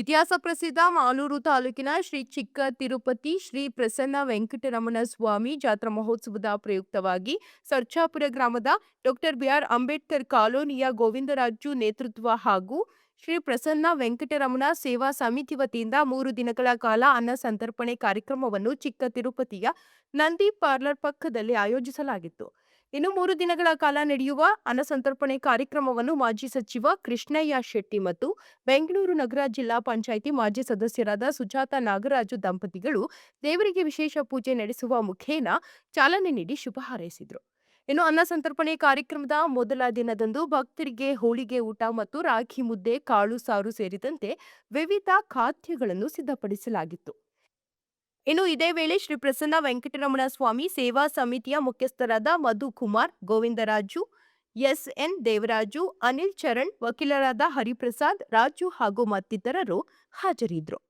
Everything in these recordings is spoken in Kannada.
ಇತಿಹಾಸ ಪ್ರಸಿದ್ಧ ಮಾಲೂರು ತಾಲೂಕಿನ ಶ್ರೀ ಚಿಕ್ಕ ತಿರುಪತಿ ಶ್ರೀ ಪ್ರಸನ್ನ ವೆಂಕಟರಮಣ ಸ್ವಾಮಿ ಜಾತ್ರಾ ಮಹೋತ್ಸವದ ಪ್ರಯುಕ್ತವಾಗಿ ಸರ್ಜಾಪುರ ಗ್ರಾಮದ ಡಾಕ್ಟರ್ ಬಿಆರ್ ಅಂಬೇಡ್ಕರ್ ಕಾಲೋನಿಯ ಗೋವಿಂದರಾಜು ನೇತೃತ್ವ ಹಾಗೂ ಶ್ರೀ ಪ್ರಸನ್ನ ವೆಂಕಟರಮಣ ಸೇವಾ ಸಮಿತಿ ವತಿಯಿಂದ 3 ದಿನಗಳ ಕಾಲ ಅನ್ನ ಸಂತರ್ಪಣೆ ಕಾರ್ಯಕ್ರಮವನ್ನು ಚಿಕ್ಕ ತಿರುಪತಿಯ ನಂದಿ ಪಾರ್ಲರ್ ಪಕ್ಕದಲ್ಲಿ ಆಯೋಜಿಸಲಾಗಿತ್ತು. ಇನ್ನು 3 ದಿನಗಳ ಕಾಲ ನಡೆಯುವ ಅನ್ನಸಂತರ್ಪಣೆ ಕಾರ್ಯಕ್ರಮವನ್ನು ಮಾಜಿ ಸಚಿವ ಕೃಷ್ಣಯ್ಯ ಶೆಟ್ಟಿ ಮತ್ತು ಬೆಂಗಳೂರು ನಗರ ಜಿಲ್ಲಾ ಪಂಚಾಯಿತಿ ಮಾಜಿ ಸದಸ್ಯರಾದ ಸುಜಾತ ನಾಗರಾಜು ದಂಪತಿಗಳು ದೇವರಿಗೆ ವಿಶೇಷ ಪೂಜೆ ನಡೆಸುವ ಮುಖೇನ ಚಾಲನೆ ನೀಡಿ ಶುಭ ಹಾರೈಸಿದರು. ಇನ್ನು ಅನ್ನಸಂತರ್ಪಣೆ ಕಾರ್ಯಕ್ರಮದ ಮೊದಲ ದಿನದಂದು ಭಕ್ತರಿಗೆ ಹೋಳಿಗೆ ಊಟ ಮತ್ತು ರಾಗಿ ಮುದ್ದೆ, ಕಾಳು ಸಾರು ಸೇರಿದಂತೆ ವಿವಿಧ ಖಾದ್ಯಗಳನ್ನು ಸಿದ್ಧಪಡಿಸಲಾಗಿತ್ತು. ಇನ್ನು ಇದೇ ವೇಳೆ ಶ್ರೀ ಪ್ರಸನ್ನ ವೆಂಕಟರಮಣ ಸ್ವಾಮಿ ಸೇವಾ ಸಮಿತಿಯ ಮುಖ್ಯಸ್ಥರಾದ ಮಧುಕುಮಾರ್, ಗೋವಿಂದರಾಜು, ಎಸ್ಎನ್ ದೇವರಾಜು, ಅನಿಲ್ ಚರಣ್, ವಕೀಲರಾದ ಹರಿಪ್ರಸಾದ್, ರಾಜು ಹಾಗೂ ಮತ್ತಿತರರು ಹಾಜರಿದ್ದರು.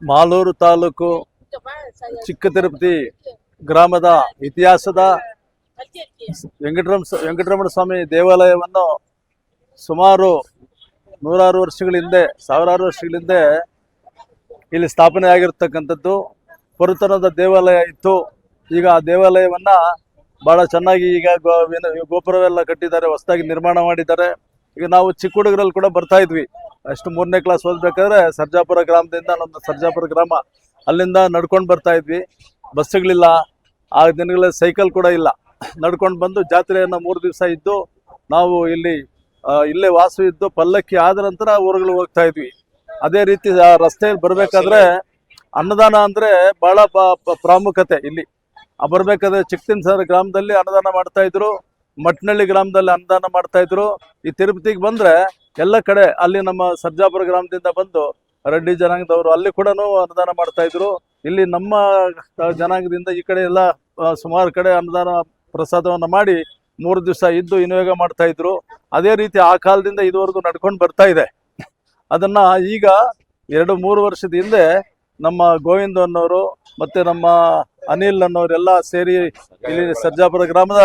ಮಾಲೂರು ತಾಲೂಕು ಚಿಕ್ಕ ತಿರುಪತಿ ಗ್ರಾಮದ ಇತಿಹಾಸದ ವೆಂಕಟರಮಣ ಸ್ವಾಮಿ ದೇವಾಲಯವನ್ನು ಸುಮಾರು ನೂರಾರು ವರ್ಷಗಳ ಹಿಂದೆ, ಸಾವಿರಾರು ವರ್ಷಗಳ ಹಿಂದೆ ಇಲ್ಲಿ ಸ್ಥಾಪನೆ ಆಗಿರತಕ್ಕಂಥದ್ದು. ಪುರಾತನದ ದೇವಾಲಯ ಇತ್ತು. ಈಗ ಆ ದೇವಾಲಯವನ್ನ ಬಹಳ ಚೆನ್ನಾಗಿ ಈಗ ಗೋಪುರವೆಲ್ಲ ಕಟ್ಟಿದ್ದಾರೆ, ಹೊಸದಾಗಿ ನಿರ್ಮಾಣ ಮಾಡಿದ್ದಾರೆ. ಈಗ ನಾವು ಚಿಕ್ಕ ಹುಡುಗರಲ್ಲಿ ಕೂಡ ಬರ್ತಾ ಇದ್ವಿ. ಅಷ್ಟು 3ನೇ ಕ್ಲಾಸ್ ಓದಬೇಕಾದ್ರೆ ಸರ್ಜಾಪುರ ಗ್ರಾಮದಿಂದ, ನಮ್ಮದು ಸರ್ಜಾಪುರ ಗ್ರಾಮ ಅಲ್ಲಿಂದ ನಡ್ಕೊಂಡು ಬರ್ತಾ ಇದ್ವಿ. ಬಸ್ಸುಗಳಿಲ್ಲ, ಆ ದಿನಗಳಲ್ಲಿ ಸೈಕಲ್ ಕೂಡ ಇಲ್ಲ. ನಡ್ಕೊಂಡು ಬಂದು ಜಾತ್ರೆಯನ್ನು 3 ದಿವಸ ಇದ್ದು ನಾವು ಇಲ್ಲೇ ವಾಸ ಇದ್ದು ಪಲ್ಲಕ್ಕಿ ಆದ ನಂತರ ಊರುಗಳು ಹೋಗ್ತಾ ಇದ್ವಿ. ಅದೇ ರೀತಿ ಆ ರಸ್ತೆಯಲ್ಲಿ ಬರಬೇಕಾದ್ರೆ ಅನ್ನದಾನ ಅಂದರೆ ಭಾಳ ಪ್ರಾಮುಖ್ಯತೆ ಇಲ್ಲಿ. ಬರಬೇಕಾದ್ರೆ ಚಿಕ್ಕತಿನ್ಸರ ಗ್ರಾಮದಲ್ಲಿ ಅನ್ನದಾನ ಮಾಡ್ತಾ ಇದ್ರು, ಮಟ್ನಳ್ಳಿ ಗ್ರಾಮದಲ್ಲಿ ಅನ್ನದಾನ ಮಾಡ್ತಾ ಇದ್ರು. ಈ ತಿರುಪತಿಗೆ ಬಂದರೆ ಎಲ್ಲ ಕಡೆ ಅಲ್ಲಿ ನಮ್ಮ ಸರ್ಜಾಪುರ ಗ್ರಾಮದಿಂದ ಬಂದು ರೆಡ್ಡಿ ಜನಾಂಗದವರು ಅಲ್ಲಿ ಕೂಡ ಅನ್ನದಾನ ಮಾಡ್ತಾ ಇದ್ರು. ಇಲ್ಲಿ ನಮ್ಮ ಜನಾಂಗದಿಂದ ಈ ಕಡೆ ಎಲ್ಲ ಸುಮಾರು ಕಡೆ ಅನ್ನದಾನ ಪ್ರಸಾದವನ್ನು ಮಾಡಿ 3 ದಿವಸ ಇದ್ದು ವಿನಿಯೋಗ ಮಾಡ್ತಾ ಇದ್ರು. ಅದೇ ರೀತಿ ಆ ಕಾಲದಿಂದ ಇದುವರೆಗೂ ನಡ್ಕೊಂಡು ಬರ್ತಾ ಇದೆ. ಅದನ್ನ ಈಗ 2-3 ವರ್ಷದ ಹಿಂದೆ ನಮ್ಮ ಗೋವಿಂದ ಅನ್ನೋರು ಮತ್ತೆ ನಮ್ಮ ಅನಿಲ್ ಅನ್ನೋರೆಲ್ಲ ಸೇರಿ ಇಲ್ಲಿ ಸರ್ಜಾಪುರ ಗ್ರಾಮದ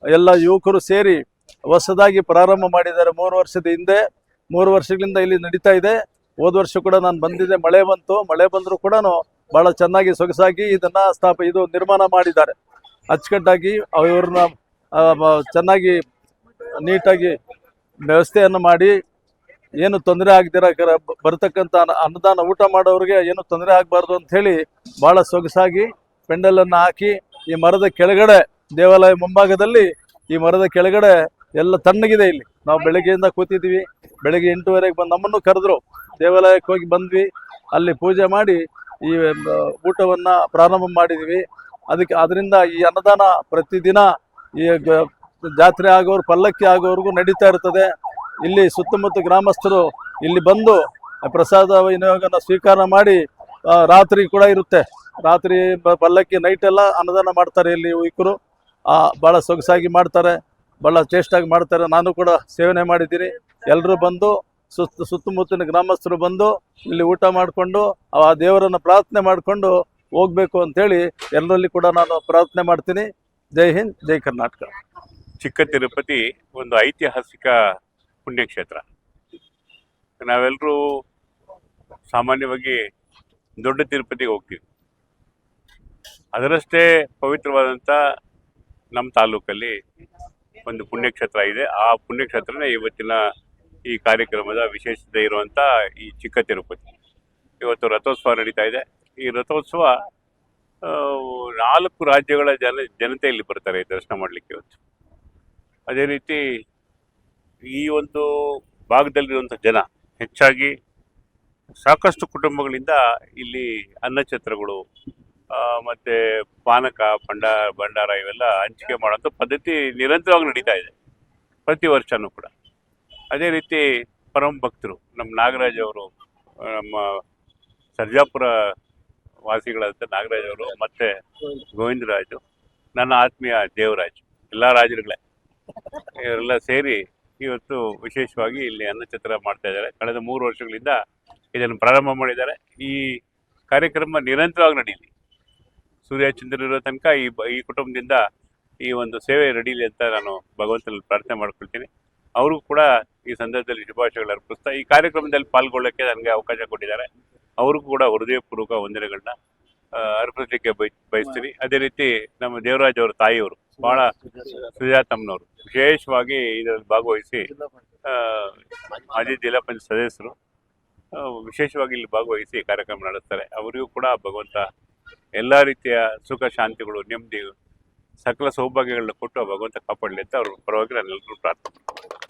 ಎಲ್ಲ ಯುವಕರು ಸೇರಿ ಹೊಸದಾಗಿ ಪ್ರಾರಂಭ ಮಾಡಿದ್ದಾರೆ 3 ವರ್ಷದ ಹಿಂದೆ. 3 ವರ್ಷಗಳಿಂದ ಇಲ್ಲಿ ನಡೀತಾ ಇದೆ. ಹೋದ ವರ್ಷ ಕೂಡ ನಾನು ಬಂದಿದ್ದೆ, ಮಳೆ ಬಂತು. ಮಳೆ ಬಂದರೂ ಕೂಡ ಬಹಳ ಚೆನ್ನಾಗಿ ಸೊಗಸಾಗಿ ಇದನ್ನ ಇದು ನಿರ್ಮಾಣ ಮಾಡಿದ್ದಾರೆ. ಅಚ್ಚುಕಟ್ಟಾಗಿ ಇವ್ರನ್ನ ಚೆನ್ನಾಗಿ ನೀಟಾಗಿ ವ್ಯವಸ್ಥೆಯನ್ನು ಮಾಡಿ ಏನು ತೊಂದರೆ ಆಗದಿರ ಬರ್ತಕ್ಕಂಥ ಅನ್ನದಾನ ಊಟ ಮಾಡೋರಿಗೆ ಏನು ತೊಂದರೆ ಆಗಬಾರ್ದು ಅಂತ ಹೇಳಿ ಬಹಳ ಸೊಗಸಾಗಿ ಪೆಂಡಲನ್ನು ಹಾಕಿ ಈ ಮರದ ಕೆಳಗಡೆ, ದೇವಾಲಯ ಮುಂಭಾಗದಲ್ಲಿ ಈ ಮರದ ಕೆಳಗಡೆ ಎಲ್ಲ ತಣ್ಣಗಿದೆ. ಇಲ್ಲಿ ನಾವು ಬೆಳಗ್ಗೆಯಿಂದ ಕೂತಿದ್ವಿ. ಬೆಳಗ್ಗೆ 8:30ಗೆ ಬಂದು ನಮ್ಮನ್ನು ಕರೆದ್ರು. ದೇವಾಲಯಕ್ಕೆ ಹೋಗಿ ಬಂದ್ವಿ. ಅಲ್ಲಿ ಪೂಜೆ ಮಾಡಿ ಈ ಊಟವನ್ನು ಪ್ರಾರಂಭ ಮಾಡಿದ್ವಿ. ಅದರಿಂದ ಈ ಅನ್ನದಾನ ಪ್ರತಿದಿನ ಈ ಜಾತ್ರೆ ಆಗೋರು, ಪಲ್ಲಕ್ಕಿ ಆಗೋವರೆಗೂ ನಡೀತಾ ಇರ್ತದೆ. ಇಲ್ಲಿ ಸುತ್ತಮುತ್ತ ಗ್ರಾಮಸ್ಥರು ಇಲ್ಲಿ ಬಂದು ಪ್ರಸಾದ ವಿನಿಯೋಗನ ಸ್ವೀಕಾರ ಮಾಡಿ ರಾತ್ರಿ ಕೂಡ ಇರುತ್ತೆ. ರಾತ್ರಿ ಪಲ್ಲಕ್ಕಿ ನೈಟ್ ಎಲ್ಲ ಅನ್ನದಾನ ಮಾಡ್ತಾರೆ ಇಲ್ಲಿ ಯುವಕರು. ಭಾಳ ಸೊಗಸಾಗಿ ಮಾಡ್ತಾರೆ, ಭಾಳ ಟೇಸ್ಟಾಗಿ ಮಾಡ್ತಾರೆ. ನಾನು ಕೂಡ ಸೇವನೆ ಮಾಡಿದ್ದೀನಿ. ಎಲ್ಲರೂ ಬಂದು ಸುತ್ತಮುತ್ತಲಿನ ಗ್ರಾಮಸ್ಥರು ಬಂದು ಇಲ್ಲಿ ಊಟ ಮಾಡಿಕೊಂಡು ಆ ದೇವರನ್ನು ಪ್ರಾರ್ಥನೆ ಮಾಡಿಕೊಂಡು ಹೋಗ್ಬೇಕು ಅಂತೇಳಿ ಎಲ್ಲರಲ್ಲಿ ಕೂಡ ನಾನು ಪ್ರಾರ್ಥನೆ ಮಾಡ್ತೀನಿ. ಜೈ ಹಿಂದ್, ಜೈ ಕರ್ನಾಟಕ. ಚಿಕ್ಕ ತಿರುಪತಿ ಒಂದು ಐತಿಹಾಸಿಕ ಪುಣ್ಯಕ್ಷೇತ್ರ. ನಾವೆಲ್ಲರೂ ಸಾಮಾನ್ಯವಾಗಿ ದೊಡ್ಡ ತಿರುಪತಿಗೆ ಹೋಗ್ತೀವಿ. ಅದರಷ್ಟೇ ಪವಿತ್ರವಾದಂಥ ನಮ್ಮ ತಾಲೂಕಲ್ಲಿ ಒಂದು ಪುಣ್ಯಕ್ಷೇತ್ರ ಇದೆ. ಆ ಪುಣ್ಯಕ್ಷೇತ್ರನೇ ಇವತ್ತಿನ ಈ ಕಾರ್ಯಕ್ರಮದ ವಿಶೇಷತೆ ಇರುವಂಥ ಈ ಚಿಕ್ಕ ತಿರುಪತಿ. ಇವತ್ತು ರಥೋತ್ಸವ ನಡೀತಾ ಇದೆ. ಈ ರಥೋತ್ಸವ 4 ರಾಜ್ಯಗಳ ಜನತೆ ಇಲ್ಲಿ ಬರ್ತಾರೆ ದರ್ಶನ ಮಾಡಲಿಕ್ಕೆ ಇವತ್ತು. ಅದೇ ರೀತಿ ಈ ಒಂದು ಭಾಗದಲ್ಲಿರುವಂಥ ಜನ ಹೆಚ್ಚಾಗಿ ಸಾಕಷ್ಟು ಕುಟುಂಬಗಳಿಂದ ಇಲ್ಲಿ ಅನ್ನಛತ್ರಗಳು ಮತ್ತು ಪಾನಕ ಭಂಡಾರ ಇವೆಲ್ಲ ಹಂಚಿಕೆ ಮಾಡೋಂಥ ಪದ್ಧತಿ ನಿರಂತರವಾಗಿ ನಡೀತಾ ಇದೆ ಪ್ರತಿ ವರ್ಷವೂ ಕೂಡ. ಅದೇ ರೀತಿ ಪರಮ ಭಕ್ತರು ನಮ್ಮ ನಾಗರಾಜ್ ಅವರು, ನಮ್ಮ ಸರ್ಜಾಪುರ ವಾಸಿಗಳಾದಂಥ ನಾಗರಾಜ್ ಅವರು ಮತ್ತು ಗೋವಿಂದರಾಜು, ನನ್ನ ಆತ್ಮೀಯ ದೇವರಾಜ್, ಎಲ್ಲ ರಾಜರುಗಳೇ ಇವರೆಲ್ಲ ಸೇರಿ ಇವತ್ತು ವಿಶೇಷವಾಗಿ ಇಲ್ಲಿ ಅನ್ನಛತ್ರ ಮಾಡ್ತಾ ಇದ್ದಾರೆ. ಕಳೆದ 3 ವರ್ಷಗಳಿಂದ ಇದನ್ನು ಪ್ರಾರಂಭ ಮಾಡಿದ್ದಾರೆ. ಈ ಕಾರ್ಯಕ್ರಮ ನಿರಂತರವಾಗಿ ನಡೀಲಿ, ಸೂರ್ಯ ಚಂದ್ರ ಇರೋ ತನಕ ಈ ಕುಟುಂಬದಿಂದ ಈ ಒಂದು ಸೇವೆ ನಡೀಲಿ ಅಂತ ನಾನು ಭಗವಂತನಲ್ಲಿ ಪ್ರಾರ್ಥನೆ ಮಾಡ್ಕೊಳ್ತೀನಿ. ಅವ್ರಿಗೂ ಕೂಡ ಈ ಸಂದರ್ಭದಲ್ಲಿ ಶುಭಾಶಯಗಳು ಅರ್ಪಿಸ್ತಾ ಈ ಕಾರ್ಯಕ್ರಮದಲ್ಲಿ ಪಾಲ್ಗೊಳ್ಳೋಕ್ಕೆ ನನಗೆ ಅವಕಾಶ ಕೊಟ್ಟಿದ್ದಾರೆ. ಅವ್ರಿಗೂ ಕೂಡ ಹೃದಯಪೂರ್ವಕ ವಂದನೆಗಳನ್ನ ಅರ್ಪಿಸಲಿಕ್ಕೆ ಬಯಸ್ತೀನಿ. ಅದೇ ರೀತಿ ನಮ್ಮ ದೇವರಾಜ್ ಅವರ ತಾಯಿಯವರು, ಭಾಳ ಸುಜಾತಮ್ಮನವರು ವಿಶೇಷವಾಗಿ ಇದರಲ್ಲಿ ಭಾಗವಹಿಸಿ, ಮಾಜಿ ಜಿಲ್ಲಾ ಪಂಚಾಯತ್ ಸದಸ್ಯರು ವಿಶೇಷವಾಗಿ ಇಲ್ಲಿ ಭಾಗವಹಿಸಿ ಕಾರ್ಯಕ್ರಮ ನಡೆಸ್ತಾರೆ. ಅವರಿಗೂ ಕೂಡ ಭಗವಂತ ಎಲ್ಲ ರೀತಿಯ ಸುಖ ಶಾಂತಿಗಳು, ನೆಮ್ಮದಿ, ಸಕಲ ಸೌಭಾಗ್ಯಗಳನ್ನ ಕೊಟ್ಟು ಭಗವಂತ ಕಾಪಾಡಲಿ ಅಂತ ಅವ್ರ ಪರವಾಗಿ ನಾನೆಲ್ಲರೂ ಪ್ರಾರ್ಥನೆ ಮಾಡ್ತೀನಿ.